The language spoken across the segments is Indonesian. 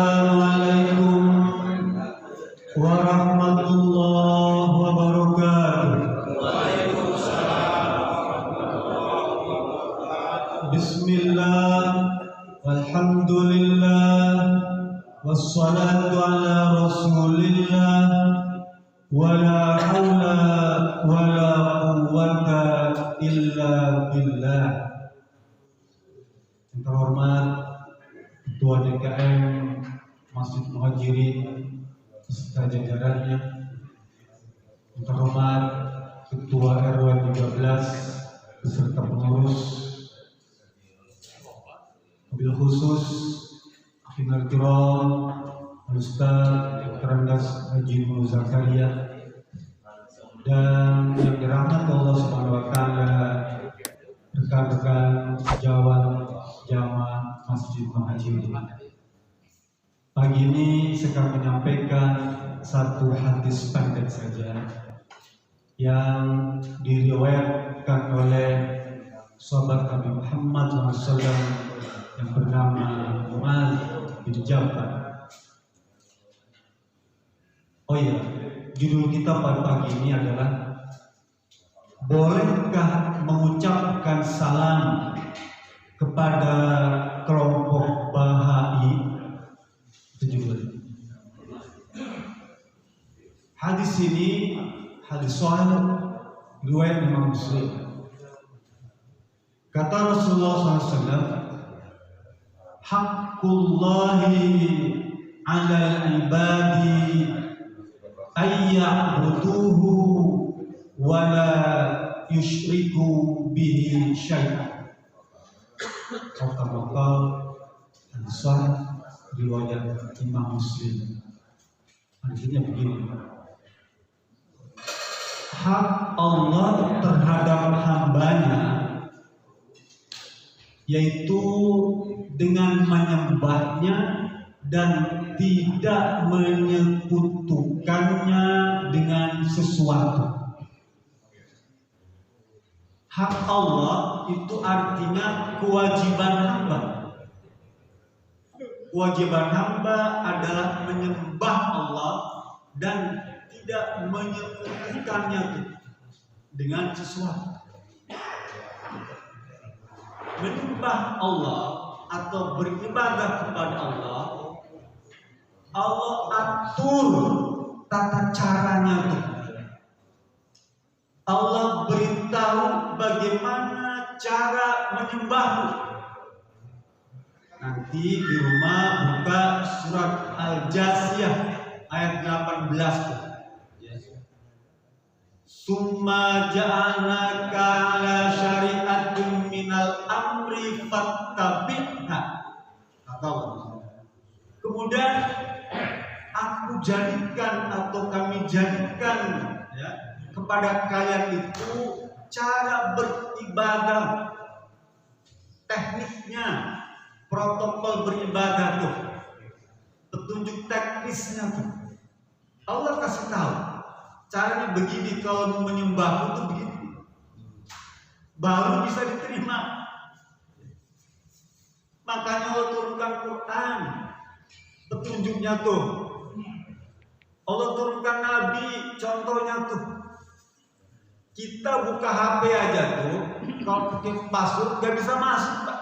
Assalamualaikum warahmatullahi wabarakatuh. Bismillah, walhamdulillah, wassalatu ala rasulillah, wala hawla wala quwwata illa billah. Yang terhormat Ketua DKM Masjid Muhajirin beserta jajarannya, yang terhormat Ketua RW 13 beserta pengurus, wabil khusus Akhirul Kiram Ustaz Dr. Haji Mulu Zakaria, dan yang dirahmati Allah Subhanahu wa taala, rekan-rekan sejawat jamaah Masjid Muhajirin. Pagi ini saya akan menyampaikan satu hadis pendek saja yang diriwayatkan oleh sahabat Nabi Muhammad SAW yang bernama Mu'adz bin Jabal. Oh iya, judul kita pada pagi ini adalah bolehkah mengucapkan salam kepada kelompok Bahai? Itu judulnya. Hadis ini hadis sahih riwayat Imam Muslim. Kata Rasulullah SAW, Haqqullahi 'alal ibadi ayya'buduhu wa la yusyriku bihi syai'an. Kata hadis sahih riwayat Imam Muslim. Artinya begini, hak Allah terhadap hambanya yaitu dengan menyembahnya dan tidak menyekutukannya dengan sesuatu. Hak Allah itu artinya kewajiban hamba. Kewajiban hamba adalah menyembah Allah dan tidak menyekutukannya dengan sesuatu. Menyembah Allah atau beribadah kepada Allah, Allah atur tata caranya tuh. Allah beritahu bagaimana cara menyembahmu. Nanti di rumah buka surat Al-Jasiyah ayat 18 tuh. Summa ja'alnaka ala syari'atin minal amri fattabi'ha. Kata Allah. Kemudian aku jadikan atau kami jadikan ya, kepada kalian itu cara beribadah, tekniknya, protokol beribadah tuh, petunjuk teknisnya tuh. Allah kasih tahu caranya begini, kalau mau menyembah itu begini, baru bisa diterima. Makanya Allah turunkan Quran, petunjuknya tuh. Allah turunkan Nabi, contohnya tuh. Kita buka HP aja tuh, kalau pakai password gak bisa masuk, Pak.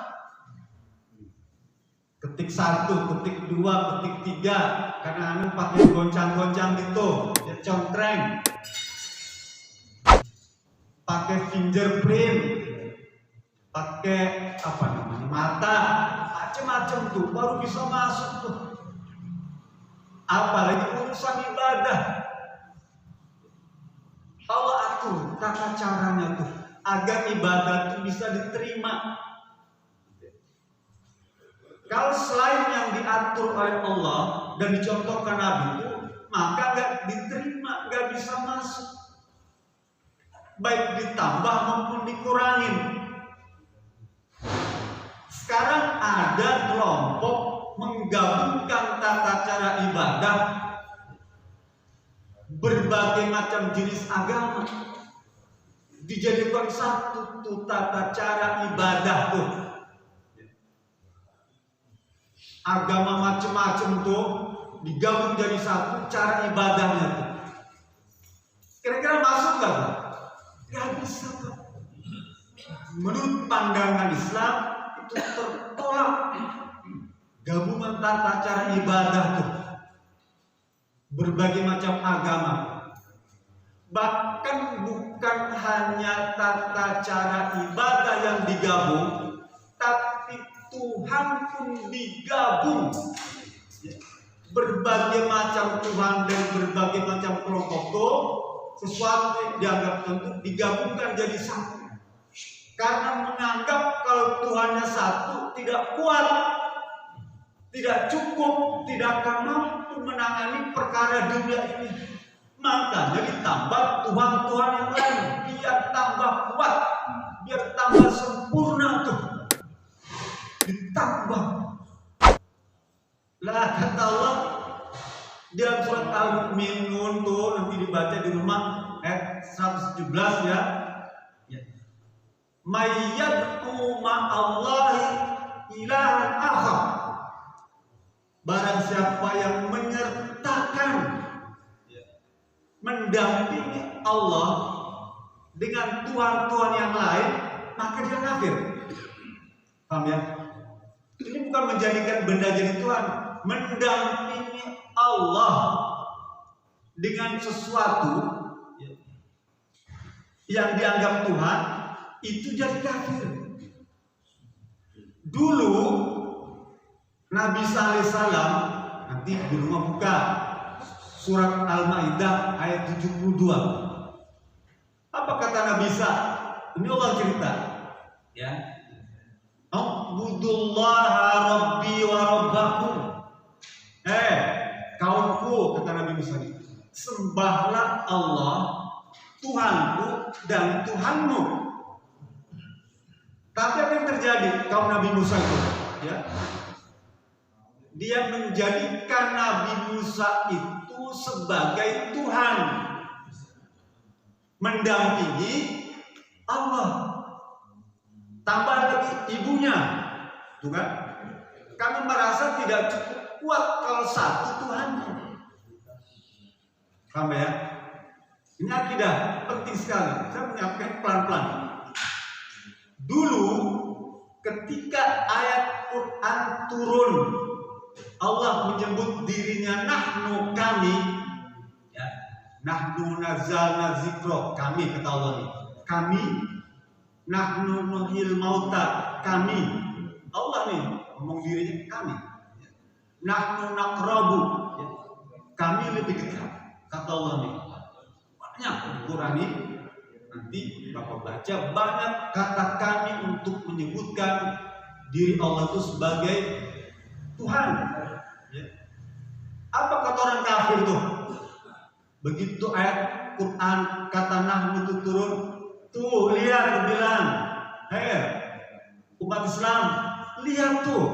Ketik 1, ketik 2, ketik 3, karena anu pakai goncang-goncang gitu, ya contreng. Pakai fingerprint, pakai apa namanya, mata, macam-macam tuh, baru bisa masuk tuh. Apalagi urusan ibadah. Allah atur tata caranya tuh agar ibadah itu bisa diterima. Kalau selain yang diatur oleh Allah dan dicontohkan Nabi itu, maka gak diterima, gak bisa masuk. Baik ditambah maupun dikurangin. Sekarang ada kelompok menggabungkan tata cara ibadah berbagai macam jenis agama dijadikan satu tata cara ibadah tuh. agama macam-macam tuh digabung jadi satu cara ibadahnya tuh. Kira-kira masuk nggak? Nggak bisa Pak. Menurut pandangan Islam itu tertolak gabungan tata cara ibadah tuh berbagai macam agama. Bahkan bukan hanya tata cara ibadah yang digabung, tapi Tuhan pun digabung. Berbagai macam Tuhan dan berbagai macam kelompok tuh sesuatu yang dianggap tentu digabungkan jadi satu. Karena menganggap kalau Tuhannya satu tidak kuat, tidak cukup, tidak akan mampu menangani perkara dunia ini. Makanya ditambah Tuhan-Tuhan yang lain biar tambah kuat, biar tambah sempurna tuh. Ditambah. Lah kata Allah dalam surat Al-Mu'minun tuh nanti dibaca di rumah ayat 117 ya. Mayyad'u ma'allahi ilahan akhar. Barang siapa yang menyertakan, mendampingi Allah dengan Tuhan-Tuhan yang lain, maka dia kafir. Paham ya? Ini bukan menjadikan benda jadi Tuhan, mendampingi Allah dengan sesuatu yang dianggap Tuhan, itu jadi kafir. Dulu Nabi Sallallahu Alaihi Wasallam, nanti di rumah buka surat Al-Maidah ayat 72. Apa kata Nabi Isa? Ini Allah cerita, ya. Ubudullaha rabbi wa rabbakum. Kaumku, kata Nabi Musa, sembahlah Allah, Tuhanku dan Tuhanmu. Tapi apa yang terjadi kaum Nabi Musa itu? Ya, dia menjadikan Nabi Musa itu sebagai Tuhan, mendampingi Allah. Tambah lagi ibunya, tuh kan? Kami merasa tidak cukup kuat kalau satu Tuhan. Paham ya? Ini akidah penting sekali. Saya menyampaikan pelan-pelan. Dulu ketika ayat Quran turun, Allah menyebut dirinya nahnu, kami, ya, nahnu nazzalna dzikra, kami, kata Allah nih, kami, nahnu nuhil mauta, kami, Allah nih ngomong dirinya kami, nahnu naqrabu, ya, kami lebih dekat, kata Allah nih. Banyak Quran ini nanti Bapak baca, banyak kata kami untuk menyebutkan diri Allah itu sebagai Tuhan. Ya. Apa kata orang kafir tuh? Begitu ayat Quran kata nahnu itu turun, tuh lihat bilang, umat Islam, lihat tuh,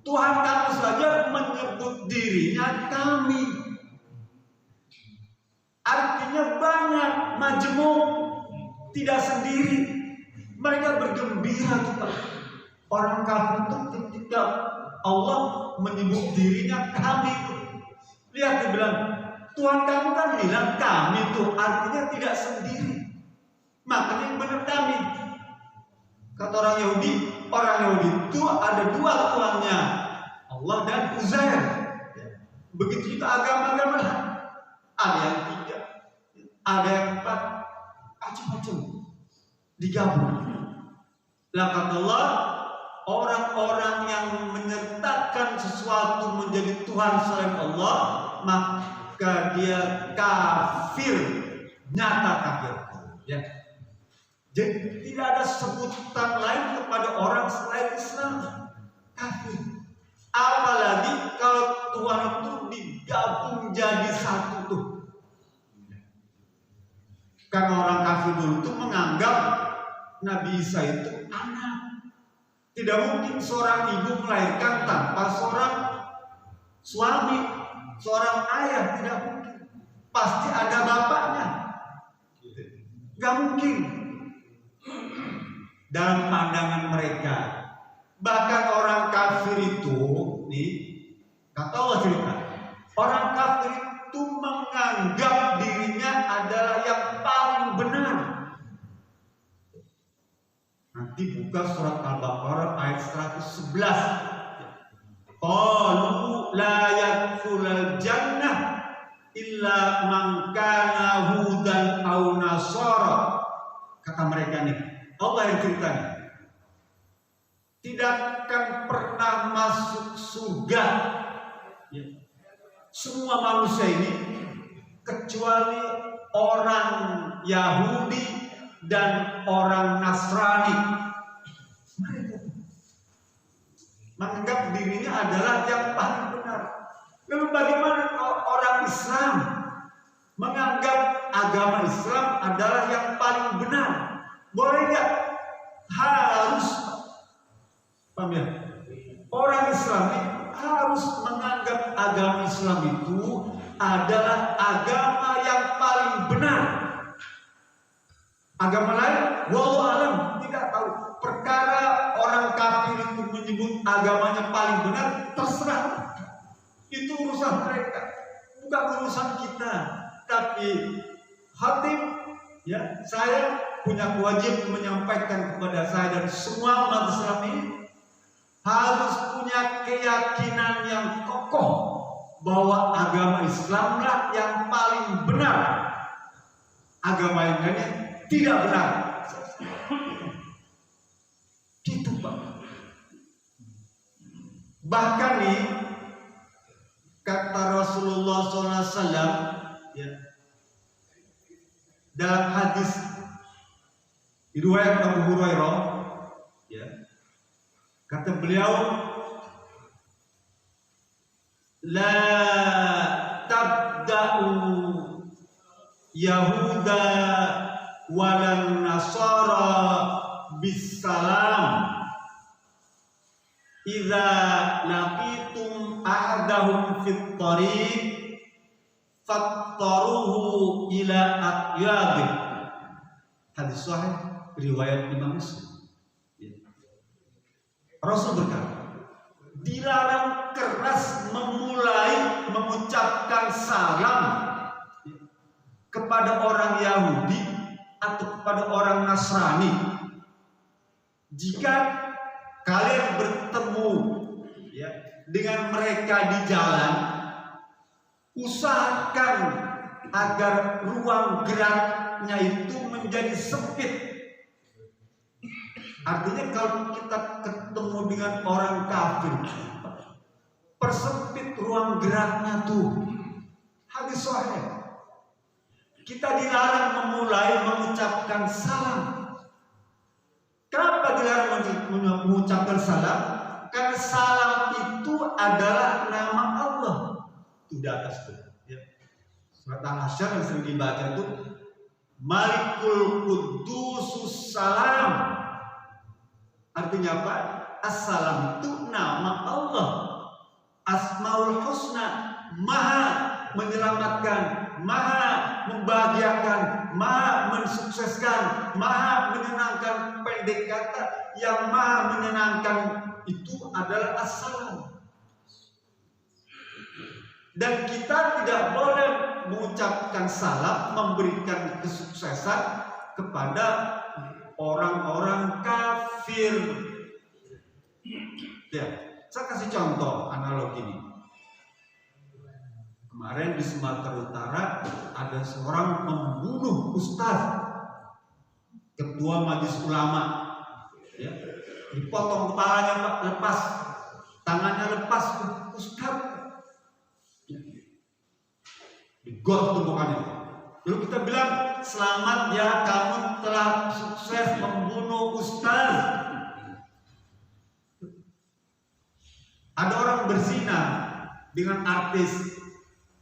Tuhan kamu saja menyebut dirinya kami. Artinya banyak, majemuk, tidak sendiri. Mereka bergembira tuh. Orang kafir itu ketika Allah menyebut dirinya kami. Lihat dia bilang, Tuhan kamu kan bilang kami tuh, artinya tidak sendiri. Makanya yang benar kami. Kata orang Yahudi itu ada dua Tuhannya, Allah dan Uzair. Begitu juga agama-agama, ada yang tiga, ada yang empat, macam-macam digabung. Lah kata Allah, orang-orang yang menyertakan sesuatu menjadi Tuhan selain Allah, maka dia kafir, nyata kafir. Ya. Jadi tidak ada sebutan lain kepada orang selain Islam, kafir. Apalagi kalau Tuhan itu digabung jadi satu tuh. Karena orang kafir dulu itu menganggap Nabi Isa itu anak. Tidak mungkin seorang ibu melahirkan tanpa seorang suami, seorang ayah, tidak mungkin. Pasti ada bapaknya. Gak mungkin. Dalam pandangan mereka, bahkan orang kafir itu nih, kata Allah cerita, orang kafir itu menganggap dirinya adalah yang paling benar. Nanti buka surat Al-Baqarah ayat 111. Qalu la yadkhulul jannah illa man kana hudan aw nasara. Kata mereka nih, Allah yang ceritanya, tidak akan pernah masuk surga semua manusia ini kecuali orang Yahudi dan orang Nasrani. Mereka menganggap dirinya adalah yang paling benar. Lalu bagaimana orang Islam menganggap agama Islam adalah yang paling benar? Boleh nggak? Harus, paham ya? Orang Islam ini harus menganggap agama Islam itu adalah agama yang paling benar. Agama lain, wallahu alam, tidak tahu. Perkara orang kafir itu menyebut agamanya paling benar, terserah. Itu urusan mereka, bukan urusan kita. Tapi khatib, ya, saya punya kewajiban menyampaikan kepada saya dan semua umat Islam ini harus punya keyakinan yang kokoh bahwa agama Islamlah yang paling benar. Agama yang lainnya tidak benar. Gitu Pak. Bahkan nih kata Rasulullah SAW ya, dalam hadis riwayat Abu Hurairah ya, kata beliau, la tabda'u Yahuda walan Nasara bisalam idza laqitum ahadahum fit tariq fattaruhu ila atyabih. Hadis sahih riwayat Imam Muslim. Rasul berkata, dilarang keras memulai mengucapkan salam kepada orang Yahudi atau kepada orang Nasrani jika kalian bertemu ya, dengan mereka di jalan. Usahakan agar ruang geraknya itu menjadi sempit. Artinya kalau kita ketemu dengan orang kafir, persempit ruang geraknya tuh. Hadis sahih. Kita dilarang memulai mengucapkan salam. Kenapa dilarang mengucapkan salam? Karena salam itu adalah nama Allah. Itu di atas itu. Ya. Surat Al-Hasyr yang sering dibaca itu Malikul Qudusus Salam. Artinya apa? As-salam itu nama Allah. Asmaul Husna, Maha menyelamatkan, Maha membahagiakan, Maha mensukseskan, Maha menyenangkan. Pendek kata, yang Maha menyenangkan itu adalah as-salam. Dan kita tidak boleh mengucapkan salam, memberikan kesuksesan kepada orang-orang kafir. Ya, saya kasih contoh analogi ini. Kemarin di Sumatera Utara ada seorang membunuh ustaz, ketua majelis ulama, ya, dipotong kepalanya Pak, lepas, tangannya lepas, ustaz, digot tumpukannya. Lalu kita bilang, selamat ya, kamu telah sukses membunuh ustaz. Ada orang berzina dengan artis.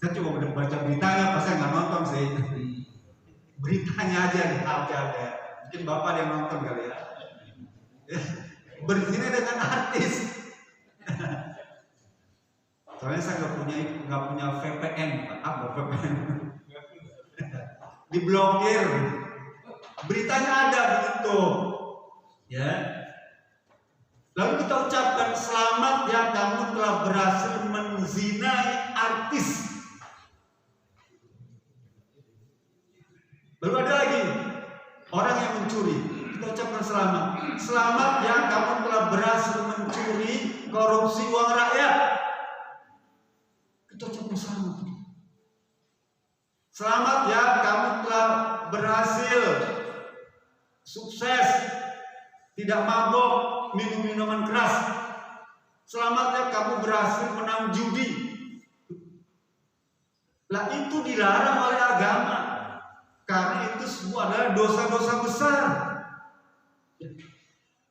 Saya coba baca beritanya, pas saya nggak nonton sih. Beritanya aja di HP ada. Mungkin bapak yang nonton kali ya. Berzina dengan artis. Soalnya saya nggak punya VPN. Apa VPN? Diblokir. Beritanya ada begitu, ya. Lalu kita ucapkan selamat ya kamu telah berhasil menzinai artis. Lalu ada lagi orang yang mencuri, kita ucapkan selamat. Selamat ya kamu telah berhasil mencuri korupsi uang rakyat. Kita ucapkan selamat. Selamat ya kamu telah berhasil sukses tidak mabok minum minuman keras. Selamat ya kamu berhasil menang judi. Lah itu dilarang oleh agama. Karena itu semua adalah dosa-dosa besar.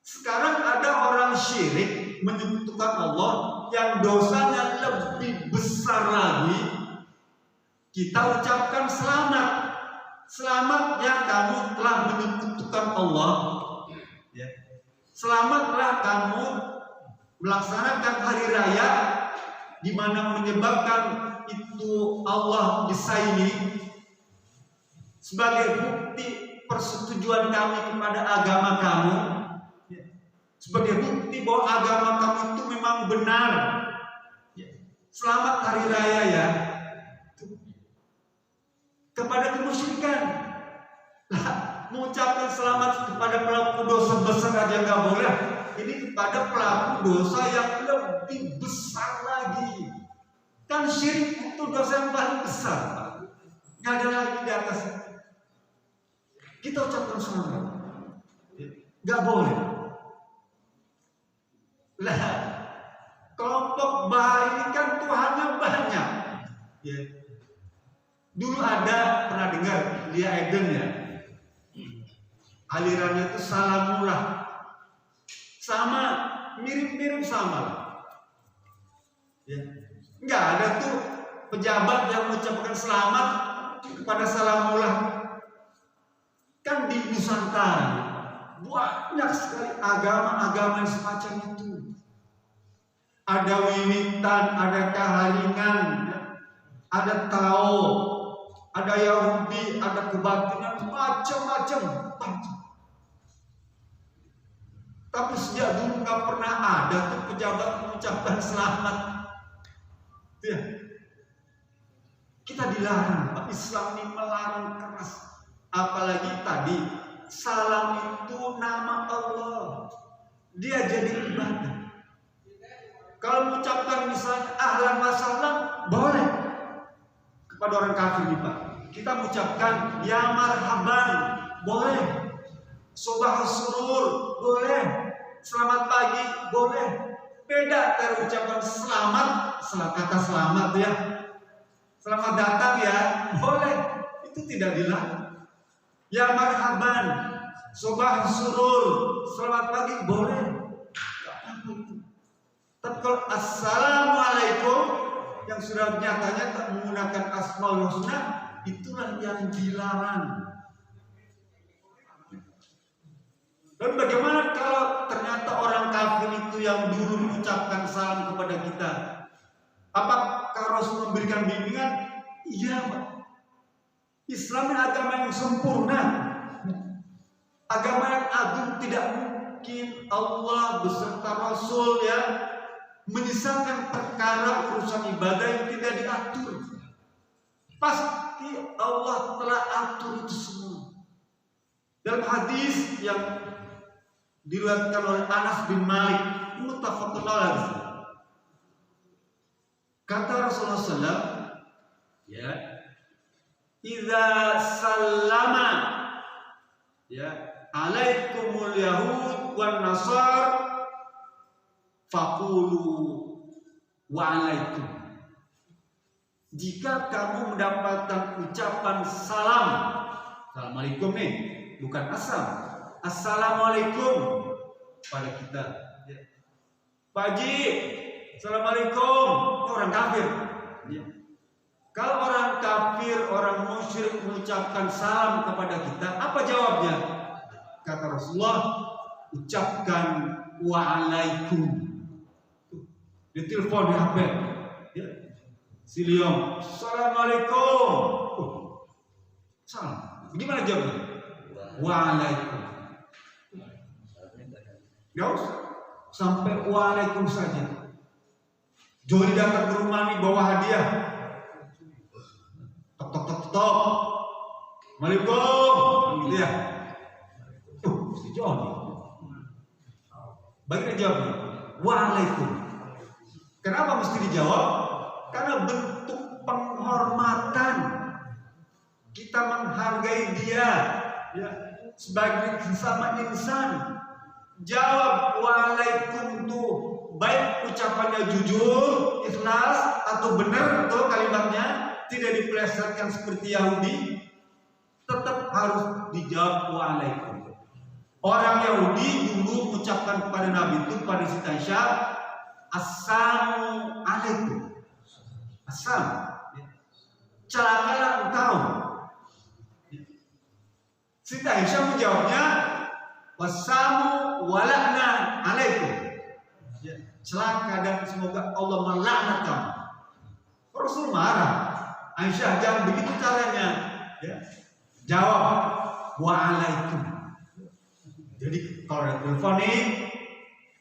Sekarang ada orang syirik menyekutukan Allah yang dosanya lebih besar lagi. Kita ucapkan selamat. Selamat ya kamu telah menyekutukan Allah. Selamatlah kamu melaksanakan hari raya di mana menyebabkan itu Allah disaingi. Sebagai bukti persetujuan kami kepada agama kamu, sebagai bukti bahwa agama kamu itu memang benar. Selamat hari raya ya. Kepada kemusyrikan, mengucapkan selamat kepada pelaku dosa besar aja nggak boleh. Ini kepada pelaku dosa yang lebih besar lagi. Kan syirik itu dosa yang paling besar, nggak ada lagi di atasnya. Kita ucapkan selamat, nggak boleh. Lah, kelompok Baha ini kan Tuhannya banyak. Ya. Dulu ada pernah dengar Lia Eden ya, alirannya itu Salamullah, sama mirip-mirip sama. Ya. Nggak ada tuh pejabat yang mengucapkan selamat kepada Salamullah. Kan di Nusantara banyak sekali agama-agama yang semacam itu. Ada wiwitan, ada kaharingan, ada Tao, ada Yahudi, ada kebatinan, macam-macam. Tapi sejak dulu nggak pernah ada tuh pejabat mengucapkan selamat. Ya. Kita dilarang, Pak. Islam ini melarang keras. Apalagi tadi salam itu nama Allah, dia jadi ibadah. Kalau mengucapkan misalnya ahlan wa sahlan boleh kepada orang kafir nih Pak. Kita mengucapkan ya marhaban boleh, sobah surur boleh, selamat pagi boleh. Beda dari ucapan selamat, kata selamat ya, selamat datang ya boleh, itu tidak dilarang. Ya marhaban, sobah surur, selamat pagi boleh. Tapi kalau assalamualaikum yang sudah nyatanya tak menggunakan asmaul husna, itulah yang dilarang. Dan bagaimana kalau ternyata orang kafir itu yang dulu mengucapkan salam kepada kita? Apakah Rasul memberikan bimbingan? Iya, Pak. Islam adalah agama yang sempurna, agama yang agung. Tidak mungkin Allah beserta Rasul ya menyisakan perkara urusan ibadah yang tidak diatur. Pasti Allah telah atur itu semua. Dalam hadis yang diriwayatkan oleh Anas bin Malik, muttafaqun alaih, kata Rasulullah SAW, ya, idza sallama ya alaikumul yahud wan nasar faqulu wa alaikum. Jika kamu mendapatkan ucapan salam, assalamualaikum nih, bukan asam, assalamualaikum pada kita ya. Pak Haji, assalamualaikum, itu orang kafir ya. Kalau orang kafir, orang musyrik mengucapkan salam kepada kita, apa jawabnya? Kata Rasulullah, ucapkan wa'alaikum. Di telepon, di HP ya. Siliong, assalamualaikum. Salam. Gimana jawabnya? Wa'alaikum. Gak usah. sampai waalaikum saja. Joni datang ke rumah nih bawa hadiah. Tok tok tok tok. Assalamualaikum, gitu ya. Si Joni. Bagaimana jawabnya? Waalaikum. Kenapa mesti dijawab? Karena bentuk penghormatan. Kita menghargai dia, ya, sebagai sesama insan. Jawab waalaikum tuh, baik ucapannya jujur, ikhlas atau benar atau kalimatnya tidak dipelesetkan seperti Yahudi, tetap harus dijawab waalaikum. Orang Yahudi dulu mengucapkan kepada Nabi itu pada Siti Aisyah, assalamu alaikum, assalamu, celakalah engkau. Siti Aisyah menjawabnya, wassamu walakna alaikum, celaka dan semoga Allah melaknat kamu. Rasul marah, Aisyah jangan begitu caranya, ya. Jawab waalaikum. Jadi kalau ada telepon nih,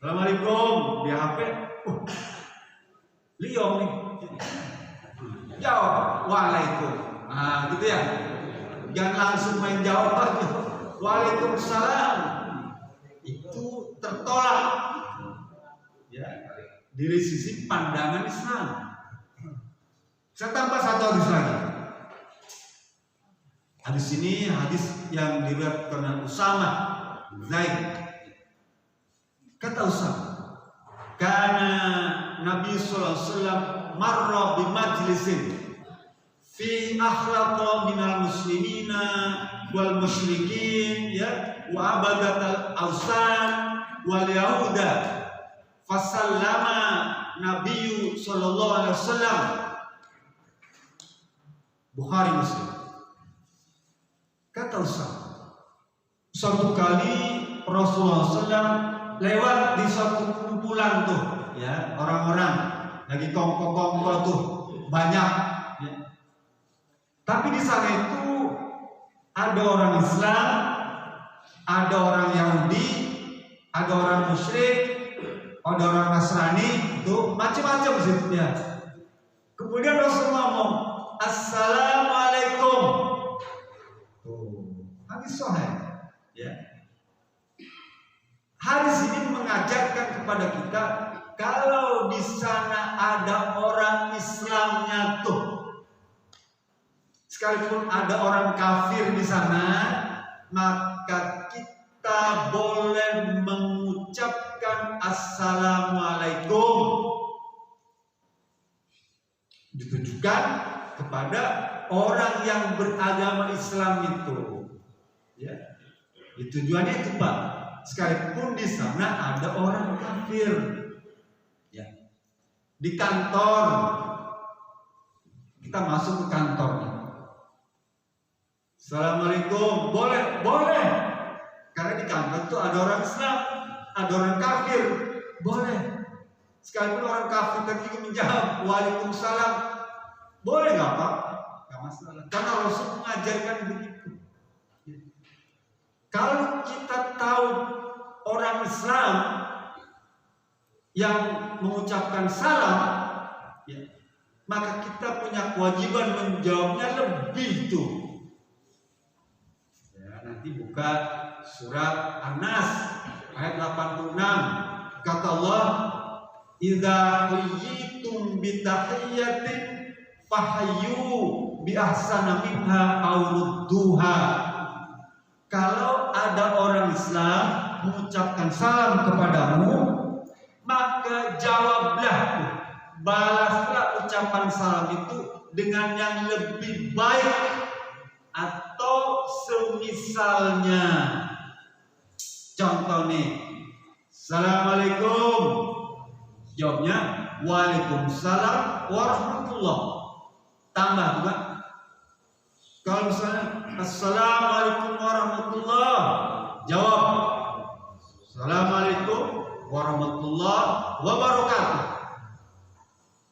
assalamualaikum, di HP, liom nih, jawab waalaikum. Nah gitu ya, jangan langsung main jawab aja, waalaikumsalam. Itu tertolak, ya, dari sisi pandangan Islam. Saya tambah satu hadis lagi. Hadis ini hadis yang diriwayatkan oleh Usama Zaid. Kata Usama, karena Nabi sallallahu alaihi wasallam marra bi majlisin fi akhlaqa minal muslimina wal musyrikin, ya, wa abadatal awsan wal yahuda, fasallama Nabi sallallahu alaihi wasallam. Bukhari Muslim. Kata Usama, suatu kali Rasulullah SAW lewat di suatu kumpulan tuh, ya, orang-orang lagi kongko-kongko tuh banyak, ya. Tapi di sana itu ada orang Islam, ada orang Yahudi, ada orang musyrik, ada orang Nasrani, itu macam-macam situ ya. Kemudian Rasul ngomong, assalamualaikum. Hadis sahih, ya. Hadis ini mengajarkan kepada kita kalau di sana ada orang Islamnya tuh, sekalipun ada orang kafir di sana, maka kita boleh mengucapkan assalamualaikum, ditujukan kepada orang yang beragama Islam itu. Ya, tujuannya itu Pak, sekalipun di sana ada orang kafir, ya. Di kantor, kita masuk ke kantor, assalamualaikum, boleh, boleh, karena di kantor itu ada orang Islam, ada orang kafir, boleh. Sekalipun orang kafir tadi menjawab waalaikumsalam, boleh nggak Pak? Nggak masalah, karena Rasul mengajarkan begitu. Kalau kita tahu orang Islam yang mengucapkan salam, ya, maka kita punya kewajiban menjawabnya lebih tuh. Ya, nanti buka surat An-Nas ayat 86. Kata Allah, idza huyyitum bi tahiyyatin fahayyu bi ahsana minha aw rudduha. Kalau ada orang Islam mengucapkan salam kepadamu, maka jawablah, balaslah ucapan salam itu dengan yang lebih baik atau semisalnya. Contoh nih, assalamualaikum, jawabnya waalaikumsalam warahmatullah. Tambah juga, kalau misalnya assalamualaikum warahmatullah, jawab assalamualaikum warahmatullahi wabarakatuh.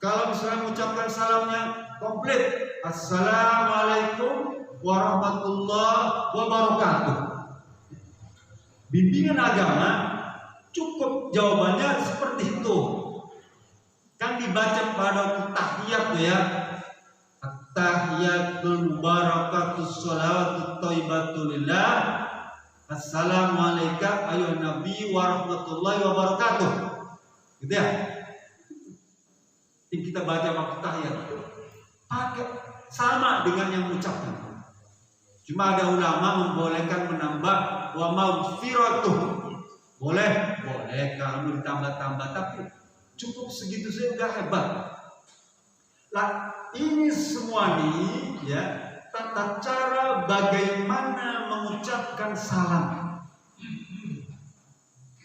Kalau misalnya mengucapkan salamnya komplit, assalamualaikum warahmatullahi wabarakatuh. Bimbingan agama Cukup jawabannya seperti itu. Kan dibaca pada tahiyat tuh ya. At-tahiyatul mubarakatus sholawatut thayyibatul lillah. Assalamualaikum ayuhan nabi warahmatullahi wabarakatuh. Gitu ya. Yang kita baca waktu tahiyat. Pakai sama dengan yang mengucapkan. Cuma ada ulama membolehkan menambah wa maghfiratuh. Boleh kalau ditambah-tambah, tapi cukup segitu saja udah hebat. Lah, ini semua nih ya, tata cara bagaimana mengucapkan salam.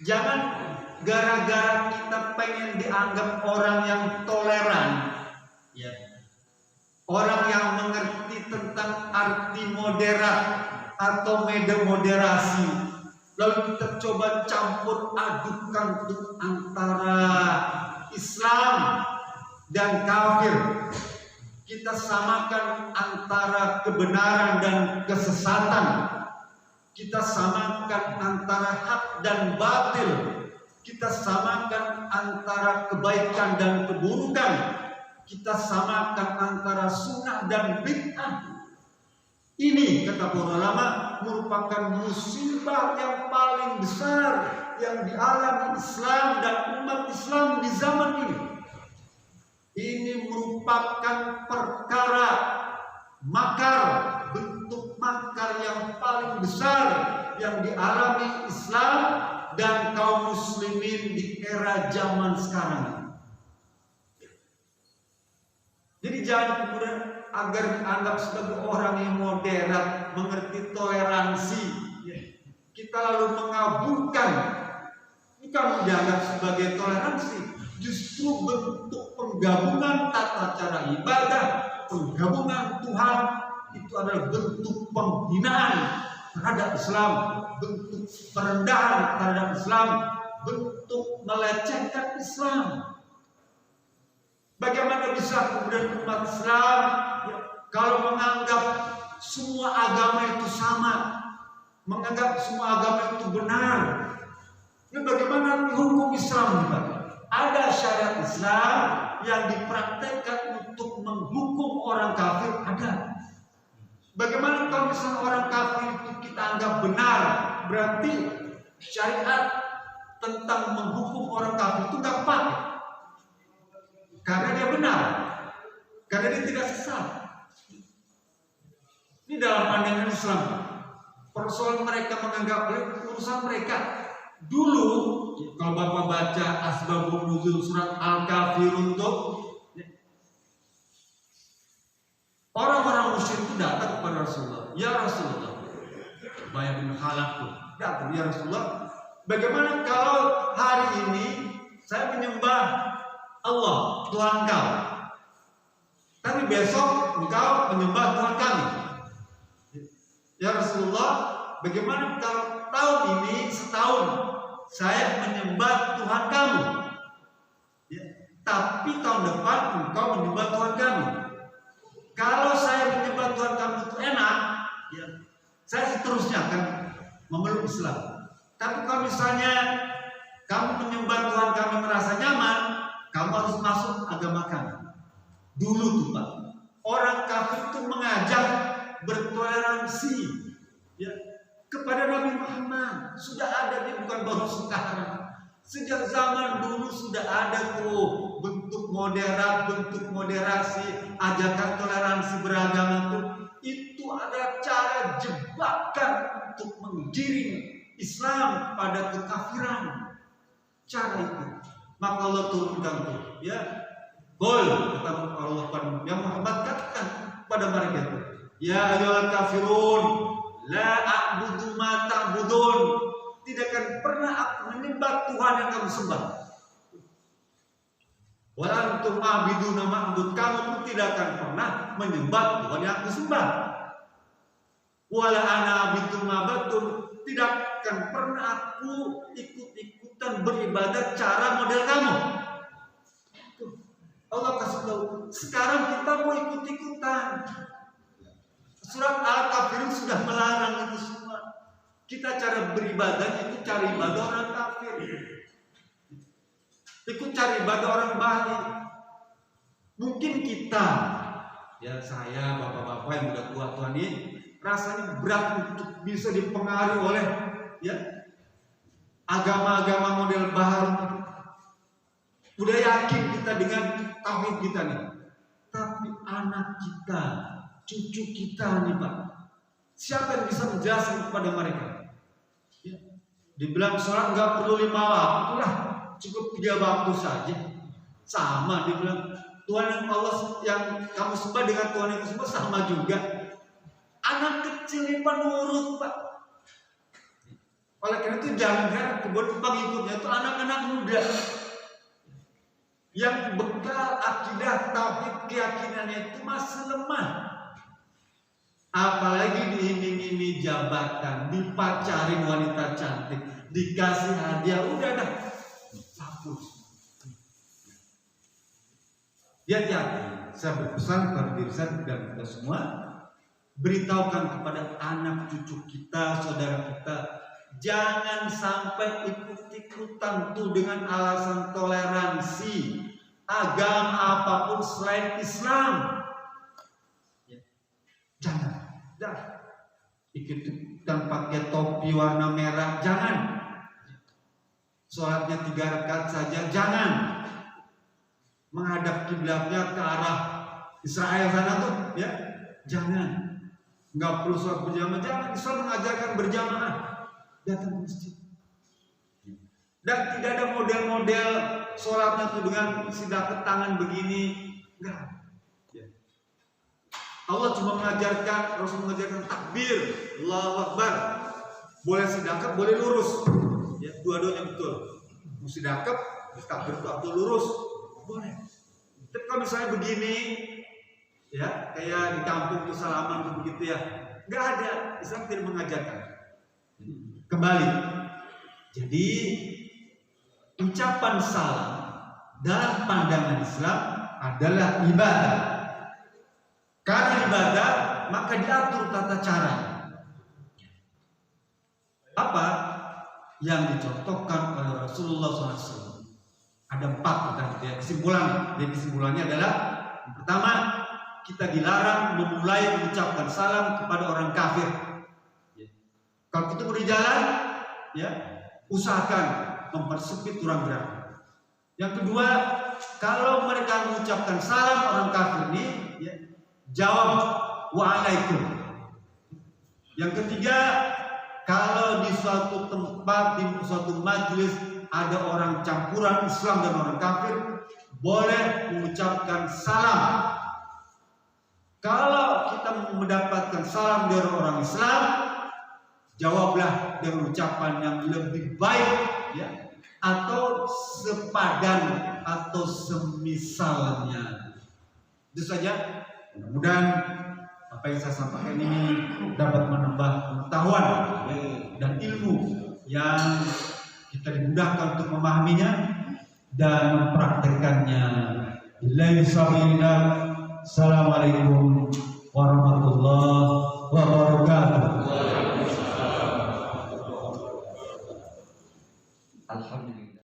Jangan gara-gara kita pengen dianggap orang yang toleran, ya. Orang yang mengerti tentang arti moderat atau moderasi, lalu kita coba campur adukan tuh antara Islam dan kafir. Kita samakan antara kebenaran dan kesesatan. Kita samakan antara hak dan batil. Kita samakan antara kebaikan dan keburukan. Kita samakan antara sunnah dan bid'ah. Ini kata para ulama merupakan musibah yang paling besar yang dialami Islam dan umat Islam di zaman ini. Ini merupakan perkara makar, bentuk makar yang paling besar yang dialami Islam dan kaum muslimin di era zaman sekarang. Jadi jangan kemudian agar dianggap sebagai orang yang moderat, mengerti toleransi, kita lalu mengabulkan. Ini kamu dianggap sebagai toleransi, justru bentuk penggabungan tata cara ibadah, penggabungan Tuhan, itu adalah bentuk penghinaan terhadap Islam, bentuk perendahan terhadap Islam, bentuk melecehkan Islam. Bagaimana bisa kemudian umat Islam kalau menganggap semua agama itu sama, menganggap semua agama itu benar? Ini bagaimana hukum Islam? Ada syariat Islam yang dipraktekkan untuk menghukum orang kafir, ada. Bagaimana kalau misalnya orang kafir itu kita anggap benar, berarti syariat tentang menghukum orang kafir itu nggak pakai. Karena dia benar, karena dia tidak sesat. Ini dalam pandangan Islam. Persoalan mereka menganggap urusan mereka. Dulu, kalau Bapak baca Asbabun Nuzul surat Al-Kafirun itu, orang-orang musyrik itu datang kepada Rasulullah. Ya Rasulullah, Ubay bin Khalaf itu datang, ya Rasulullah, bagaimana kalau hari ini saya menyembah Allah, Tuhan kau, tapi besok engkau menyembah Tuhan kami. Ya Rasulullah, bagaimana kalau tahun ini setahun saya menyembah Tuhan kamu, ya, tapi tahun depan engkau menyembah Tuhan kami. Kalau saya menyembah Tuhan kamu itu enak, ya, saya seterusnya akan memeluk Islam. Tapi kalau misalnya kamu menyembah Tuhan kami merasa nyaman, kamu harus masuk agama kami. Dulu tuh Pak, orang kafir itu mengajak bertoleransi, ya, kepada Nabi Muhammad. Sudah ada, dia bukan baru sekarang. Sejak zaman dulu sudah ada tuh bentuk moderat, bentuk moderasi, ajakan toleransi beragama itu ada cara jebakan untuk menggiring Islam pada kekafiran. Cara itu. Maka Allah turunkan tuh, ya, Qul, kata Allah pada yang Muhammad, katakan pada mereka itu, ya ayyuhal kafirun, la a'budu ma ta'budun, tidak akan pernah aku menyembah Tuhan yang kamu sembah. Wa antum a'buduna ma'bud, kamu pun tidak akan pernah menyembah Tuhan yang aku sembah. Wala ana a'budu ma'budun, tidak akan pernah aku ikut-ikutan beribadah cara model kamu. Allah kasih tahu, sekarang kita mau ikut-ikutan. Surat Al-Kafirun sudah melarang itu semua. Kita cara beribadah itu cara ibadah orang kafir. ikut cari ibadah orang Bali. Mungkin kita, ya saya, bapak-bapak yang udah tua-tua ini, rasanya berat untuk bisa dipengaruhi oleh ya agama-agama model baru. Udah yakin kita dengan tauhid kita nih, tapi anak kita, cucu kita nih Pak, siapa yang bisa menjelaskan kepada mereka? Ya. Dibilang sholat nggak perlu 5 waktu lah, cukup 3 waktu saja. Sama dibilang Tuhan yang Allah yang kamu sembah dengan Tuhan yang kamu sembah sama juga. Anak kecil ini nurut Pak. Oleh karena itu jangan kemudian pengikutnya itu anak-anak muda yang bekal akidah tauhid keyakinannya itu masih lemah. Apalagi diiming-iming jabatan, dipacarin wanita cantik, dikasih hadiah, udah dah hapus. Hati-hati, saya berpesan kepada diri saya dan kita semua, beritahukan kepada anak cucu kita, saudara kita, jangan sampai ikut-ikutan tuh dengan alasan toleransi agama apapun selain Islam. Jangan. Ikut-ikutan pakai topi warna merah, jangan. Sholatnya 3 rakaat saja, jangan. Menghadap kiblatnya ke arah Israel sana tuh, ya, jangan. Nggak perlu sholat berjamaah, jangan. Islam mengajarkan berjamaah. Datang ke masjid. Dan tidak ada model-model sholatnya tuh dengan sidak tangan begini, enggak. Allah cuma mengajarkan, Rasul mengajarkan takbir, Allahu Akbar. Boleh sedekap, boleh lurus. Ya, dua-duanya betul. Mau sedekap, takbir itu lurus, boleh. Tapi kalau misalnya begini, ya kayak di kampung itu salaman begitu ya, nggak ada. Islam tidak mengajarkan. Kembali. Jadi ucapan salam dalam pandangan Islam adalah ibadah. Karena ibadah, maka diatur tata cara. Apa yang dicontohkan oleh Rasulullah SAW? Ada 4 tadi ya, kesimpulan. Jadi kesimpulannya adalah yang pertama, kita dilarang memulai mengucapkan salam kepada orang kafir. Kalau kita mau di jalan, ya usahakan mempersempit ruang gerak. Yang kedua, kalau mereka mengucapkan salam orang kafir ini, ya, jawab waalaikum. Yang ketiga, kalau di suatu tempat, di suatu majelis ada orang campuran Islam dan orang kafir, boleh mengucapkan salam. Kalau kita mendapatkan salam dari orang Islam, jawablah dengan ucapan yang lebih baik, ya, atau sepadan atau semisalnya. Itu saja. Mudah-mudahan apa yang saya sampaikan ini dapat menambah pengetahuan dan ilmu yang kita dimudahkan untuk memahaminya dan mempraktekannya. Assalamualaikum warahmatullahi wabarakatuh.